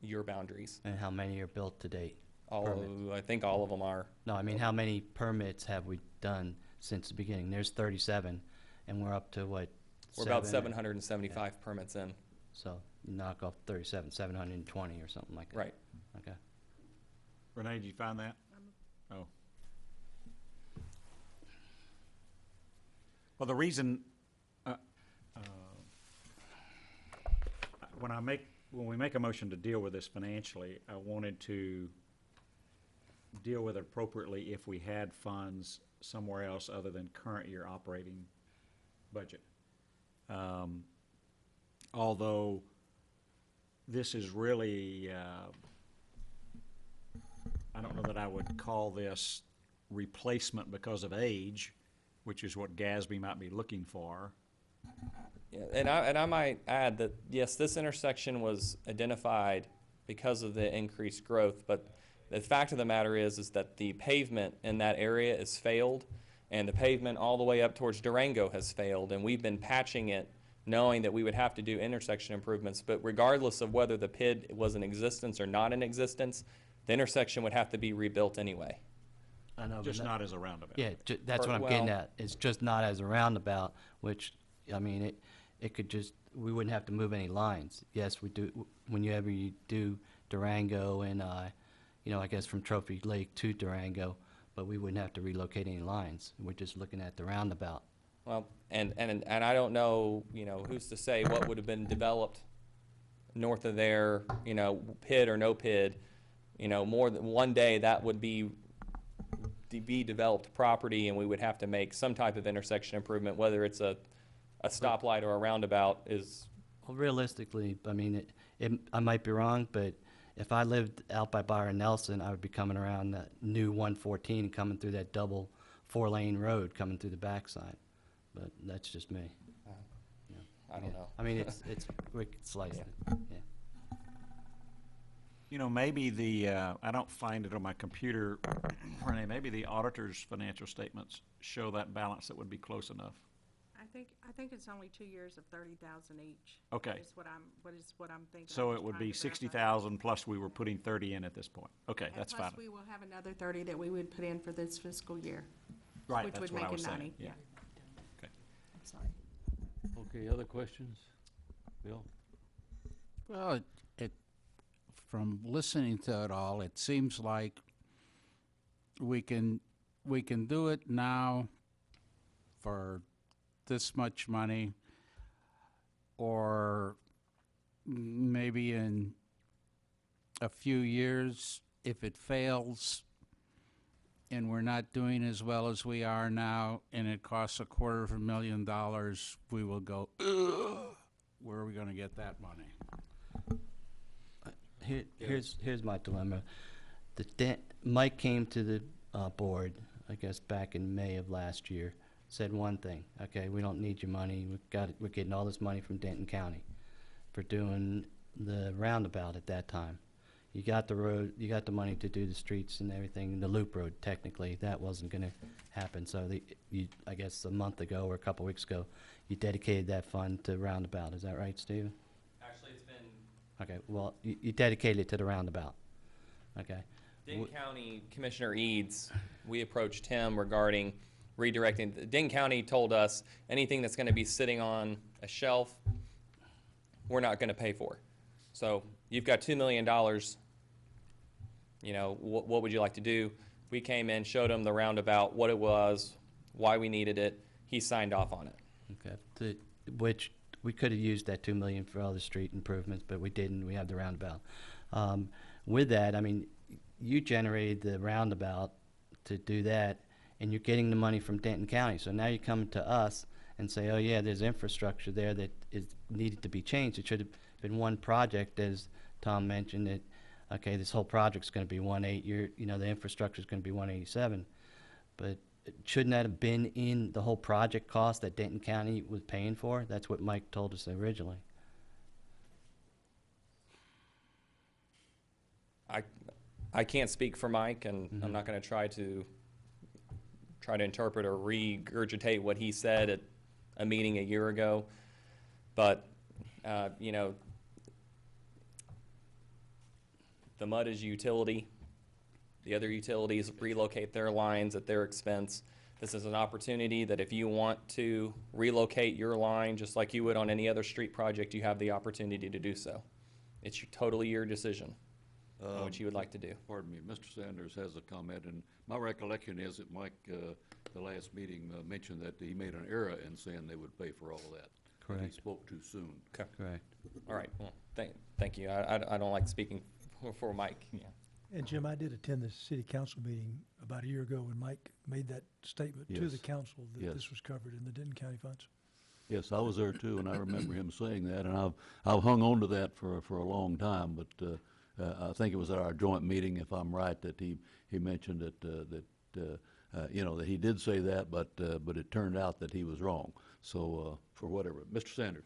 your boundaries. And how many are built to date? I think all of them are. No, I mean, how many permits have we done since the beginning? There's 37, and we're up to what? We're about 7? 775 permits in. So you knock off 37, 720 or something like that. Right. Okay. Renee, did you find that? Oh. Well, the reason, when I make when we make a motion to deal with this financially, I wanted to deal with it appropriately if we had funds somewhere else other than current year operating budget. Although this is really, I don't know that I would call this replacement because of age, which is what GASB might be looking for. Yeah, and I might add that, yes, this intersection was identified because of the increased growth, but the fact of the matter is that the pavement in that area is failed, and the pavement all the way up towards Durango has failed, and we've been patching it knowing that we would have to do intersection improvements, but regardless of whether the PID was in existence or not in existence, the intersection would have to be rebuilt anyway. I know, but Just not as a roundabout. Yeah, that's what I'm getting at. It's just not as a roundabout, which, I mean, it could just, we wouldn't have to move any lines. Yes, we do, whenever you do Durango and, you know, I guess from Trophy Lake to Durango, but we wouldn't have to relocate any lines. We're just looking at the roundabout. Well, and I don't know, you know, who's to say what would have been developed north of there, you know, PID or no PID, you know, more than one day that would be developed property, and we would have to make some type of intersection improvement, whether it's a stoplight or a roundabout is. Well, realistically, I mean, I might be wrong, but if I lived out by Byron Nelson, I would be coming around that new 114 and coming through that double 4-lane road coming through the backside. But that's just me. I don't know. I mean, it's we could slice it. Yeah. You know, maybe the, I don't find it on my computer, Renee, maybe the auditor's financial statements show that balance that would be close enough. I think it's only 2 years of 30,000 each. Okay. Is what I'm thinking. So I'm it would trying be to verify. 60,000 plus we were putting 30 in at this point. Okay, And that's fine. plus, we will have another 30 that we would put in for this fiscal year. Right, which that's would what I make was it saying, 90, yeah. yeah. Okay. I'm sorry. Okay, other questions? Bill? Well, from listening to it all, it seems like we can do it now for this much money, or maybe in a few years, if it fails and we're not doing as well as we are now, and it costs $250,000, we will go, ugh, where are we going to get that money? Here's my dilemma. Mike came to the board, I guess, back in May of last year, said one thing, okay, we don't need your money. We're getting all this money from Denton County for doing the roundabout at that time. You got the road, you got the money to do the streets and everything, the loop road, technically, that wasn't gonna happen. So I guess a month ago or a couple weeks ago, you dedicated that fund to roundabout. Is that right, Stephen? Actually, it's been Okay, well, you dedicated it to the roundabout. Okay. Denton County Commissioner Eads, we approached him regarding redirecting. Denton County told us anything that's going to be sitting on a shelf, we're not going to pay for. So you've got $2 million. You know, what would you like to do? We came in, showed him the roundabout, what it was, why we needed it. He signed off on it. Okay. Which we could have used that $2 million for other street improvements, but we didn't. We have the roundabout. With that, I mean, you generated the roundabout to do that, and you're getting the money from Denton County. So now you're coming to us and say, oh yeah, there's infrastructure there that is needed to be changed. It should have been one project, as Tom mentioned, that, okay, this whole project's gonna be 1.8, you know, the infrastructure's gonna be 187. But shouldn't that have been in the whole project cost that Denton County was paying for? That's what Mike told us originally. I can't speak for Mike, and I'm not going to try to interpret or regurgitate what he said at a meeting a year ago. But, you know, the mud is a utility. The other utilities relocate their lines at their expense. This is an opportunity that if you want to relocate your line, just like you would on any other street project, you have the opportunity to do so. It's totally your decision on what you would like to do. Pardon me, Mr. Sanders has a comment, and my recollection is that Mike, the last meeting, mentioned that he made an error in saying they would pay for all of that. He Correct. spoke too soon. Correct. All right, well, thank you. I don't like speaking for Mike, yeah. And Jim, I did attend the city council meeting about a year ago when Mike made that statement to the Yes. council that Yes. this was covered in the Denton County funds. Yes, I was there too, and I remember him saying that, and I've hung on to that for a long time, but I think it was at our joint meeting, if I'm right, that he mentioned that you know, that he did say that, but it turned out that he was wrong. So, for whatever. Mr. Sanders?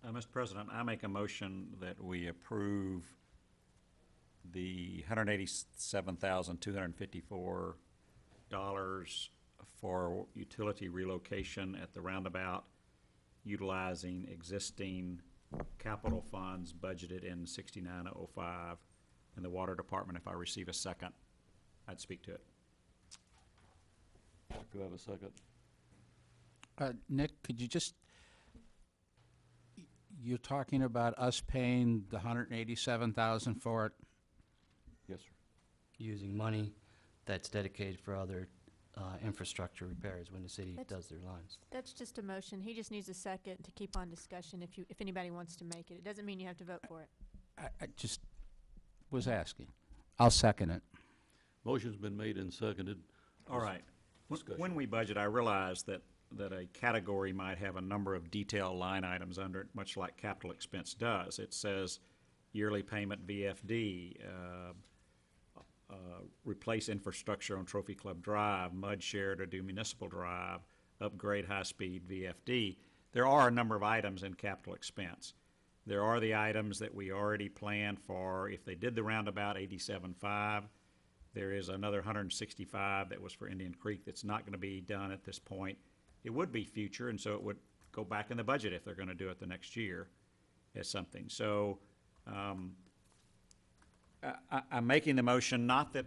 Mr. President, I make a motion that we approve the $187,254 for utility relocation at the roundabout, utilizing existing capital funds budgeted in 6905 in the water department. If I receive a second, I'd speak to it. Do I have a second? Nick, could you just, you're talking about us paying the $187,000 for it? Yes, sir. Using money that's dedicated for other infrastructure repairs when the city That's- does their lines. That's just a motion. He just needs a second to keep on discussion if anybody wants to make it. It doesn't mean you have to vote for it. I just was asking. I'll second it. Motion's been made and seconded. All right. Discussion. When we budget, I realize that a category might have a number of detailed line items under it, much like capital expense does. It says yearly payment VFD, replace infrastructure on Trophy Club Drive, mud share to do Municipal Drive, upgrade high-speed VFD. There are a number of items in capital expense. There are the items that we already planned for, if they did the roundabout, 87.5. There is another 165 that was for Indian Creek that's not gonna be done at this point. It would be future, and so it would go back in the budget if they're gonna do it the next year as something. So, I'm making the motion, not that,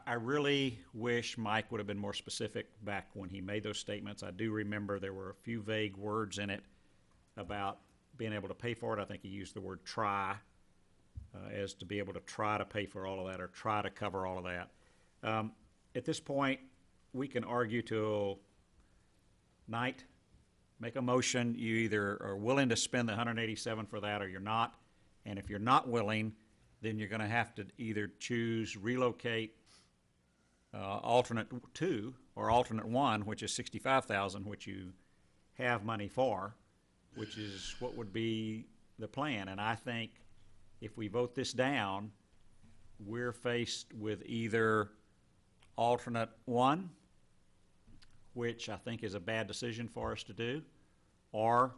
I really wish Mike would have been more specific back when he made those statements. I do remember there were a few vague words in it about being able to pay for it. I think he used the word try, as to be able to try to pay for all of that or try to cover all of that. At this point, we can argue till night. Make a motion, you either are willing to spend the 187 for that or you're not. And if you're not willing, then you're gonna have to either choose relocate alternate 2 or alternate 1, which is 65,000, which you have money for, which is what would be the plan. And I think if we vote this down, we're faced with either alternate 1, which I think is a bad decision for us to do, or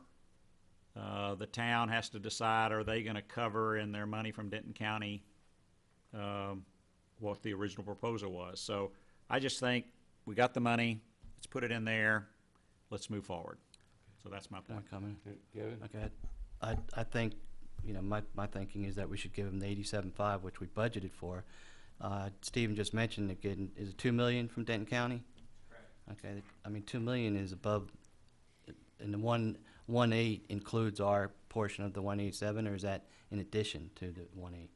the town has to decide, are they gonna cover in their money from Denton County what the original proposal was. So I just think we got the money, let's put it in there, let's move forward. So that's my Can I point. comment? Kevin? Okay, I think, you know, my thinking is that we should give them the 87.5, which we budgeted for. Stephen just mentioned again, is it 2 million from Denton County? Correct. Okay, I mean, 2 million is above, and the 1.8 includes our portion of the 187, or is that in addition to the 1.8?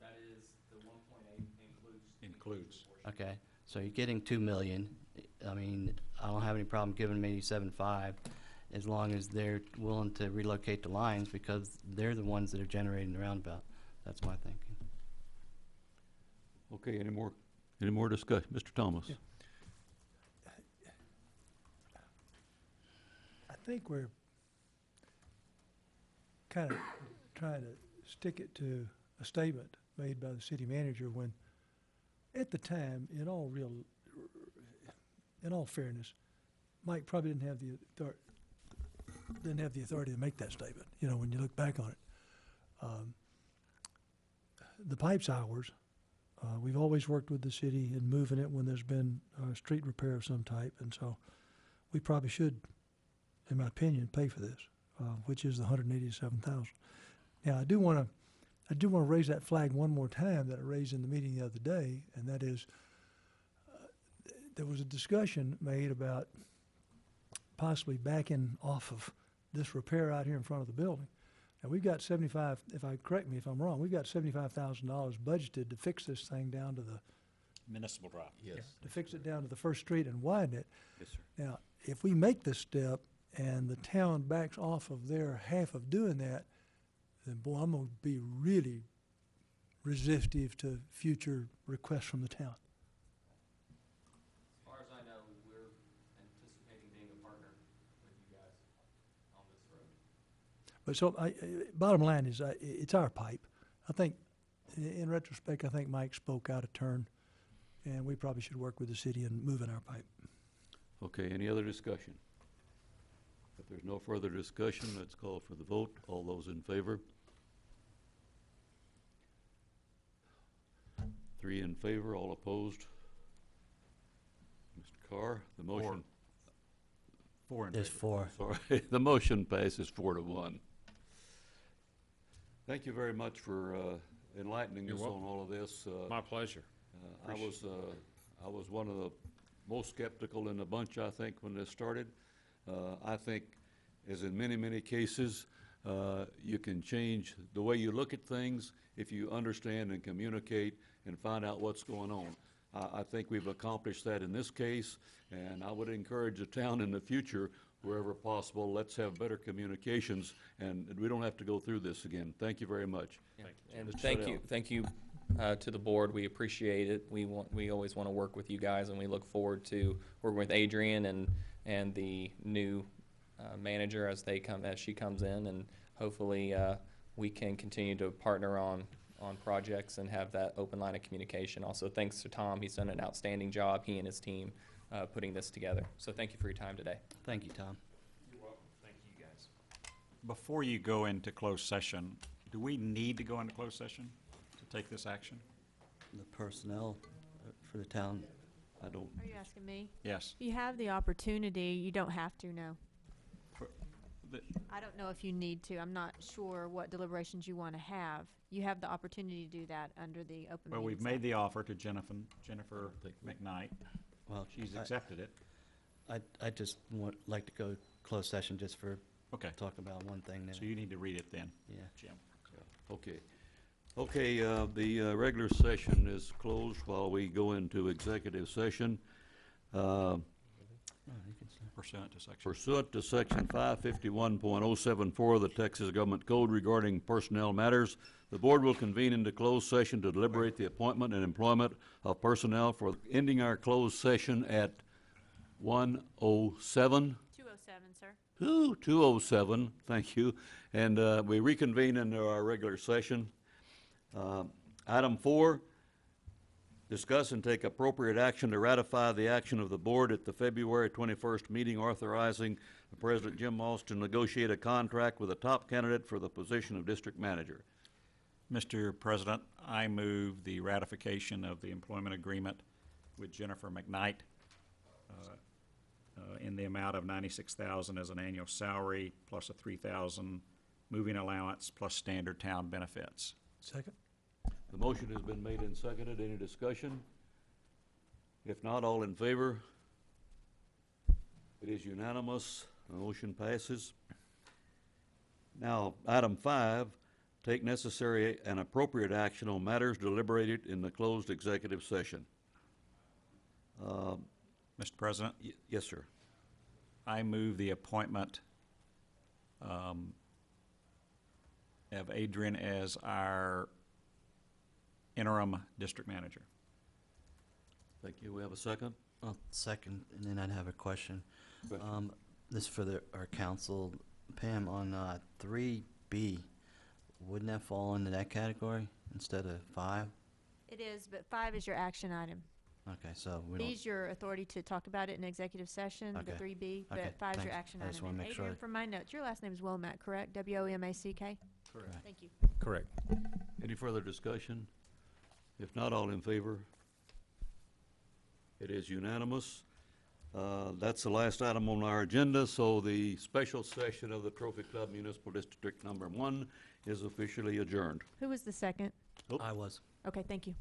That is, the 1.8 Includes. Okay, so you're getting 2 million. I mean, I don't have any problem giving them 87.5 as long as they're willing to relocate the lines, because they're the ones that are generating the roundabout. That's my thinking. Okay, any more discussion? Mr. Thomas? Yeah. I think we're kind of trying to stick it to a statement made by the city manager when, at the time, in all fairness, Mike probably didn't have the authority to make that statement, you know, when you look back on it. The pipes hours, we've always worked with the city in moving it when there's been street repair of some type, and so we probably should, in my opinion, pay for this, which is the 187,000. Now, I do want to raise that flag one more time that I raised in the meeting the other day, and that is, there was a discussion made about possibly backing off of this repair out here in front of the building. Now, we've got correct me if I'm wrong, we've got $75,000 budgeted to fix this thing down to Municipal Drive. Yes. To fix it down to the First Street and widen it. Yes, sir. Now, if we make this step and the town backs off of their half of doing that, then boy, I'm gonna be really resistive to future requests from the town. As far as I know, we're anticipating being a partner with you guys on this road. But so, bottom line is, it's our pipe. I think, in retrospect, I think Mike spoke out of turn, and we probably should work with the city in moving our pipe. Okay, any other discussion? If there's no further discussion, let's call for the vote. All those in favor? 3 in favor, all opposed? Mr. Carr, the motion, 4 in There's favor. 4. sorry, the motion passes 4-1. Thank you very much for enlightening You're us on welcome. all of this. My pleasure. I was one of the most skeptical in the bunch, I think, when this started. I think, as in many, many cases, you can change the way you look at things if you understand and communicate and find out what's going on. I think we've accomplished that in this case, and I would encourage the town in the future, wherever possible, let's have better communications, and we don't have to go through this again. Thank you very much. And Mr. thank Sedell. you, to the board. We appreciate it. We always want to work with you guys, and we look forward to working with Adrian and the new manager as she comes in, and hopefully we can continue to partner on projects and have that open line of communication. Also, thanks to Tom. He's done an outstanding job, he and his team, putting this together. So thank you for your time today. Thank you, Tom. You're welcome. Thank you, guys. Before you go into closed session, do we need to go into closed session to take this action? The personnel for the town, I don't, Are you asking me? Yes. You have the opportunity, you don't have to, no. The- I don't know if you need to. I'm not sure what deliberations you want to have. You have the opportunity to do that under the open Well, we've meetings made Act. the offer to Jennifer McKnight. well, She's accepted it. I just like to go closed session just for Okay, talk about one thing there. so you need to read it then, Yeah. Jim. okay. Okay, the regular session is closed while we go into executive session. Oh, you can say. Pursuant to section. Pursuant to Section 551.074 of the Texas Government Code regarding personnel matters, the board will convene into closed session to deliberate the appointment and employment of personnel for ending our closed session at 1:07. 207, sir. 2:07, thank you. And we reconvene into our regular session. Item 4, discuss and take appropriate action to ratify the action of the board at the February 21st meeting authorizing President Jim Moss to negotiate a contract with a top candidate for the position of district manager. Mr. President, I move the ratification of the employment agreement with Jennifer McKnight in the amount of $96,000 as an annual salary, plus a $3,000 moving allowance, plus standard town benefits. Second? The motion has been made and seconded. Any discussion? If not, all in favor? It is unanimous. The motion passes. Now, item 5, take necessary and appropriate action on matters deliberated in the closed executive session. Mr. President, Yes, sir. I move the appointment of Adrian as our interim district manager. Thank you. We have a second? I'll second, and then I'd have a question. Question. This is for our council. Pam, on 3B, wouldn't that fall into that category instead of 5? It is, but 5 is your action item. Okay, so we B's your authority to talk about it in executive session, the Okay. 3B, Okay, but 5 is your thanks. action I item. just wanna And make sure Adrian, I- from my notes, your last name is Womack, correct? W-O-M-A-C-K? Correct. Thank you. Correct. Any further discussion? If not, all in favor? It is unanimous. That's the last item on our agenda, so the special session of the Trophy Club Municipal District Number 1 is officially adjourned. Who was the second? I was. Okay, thank you.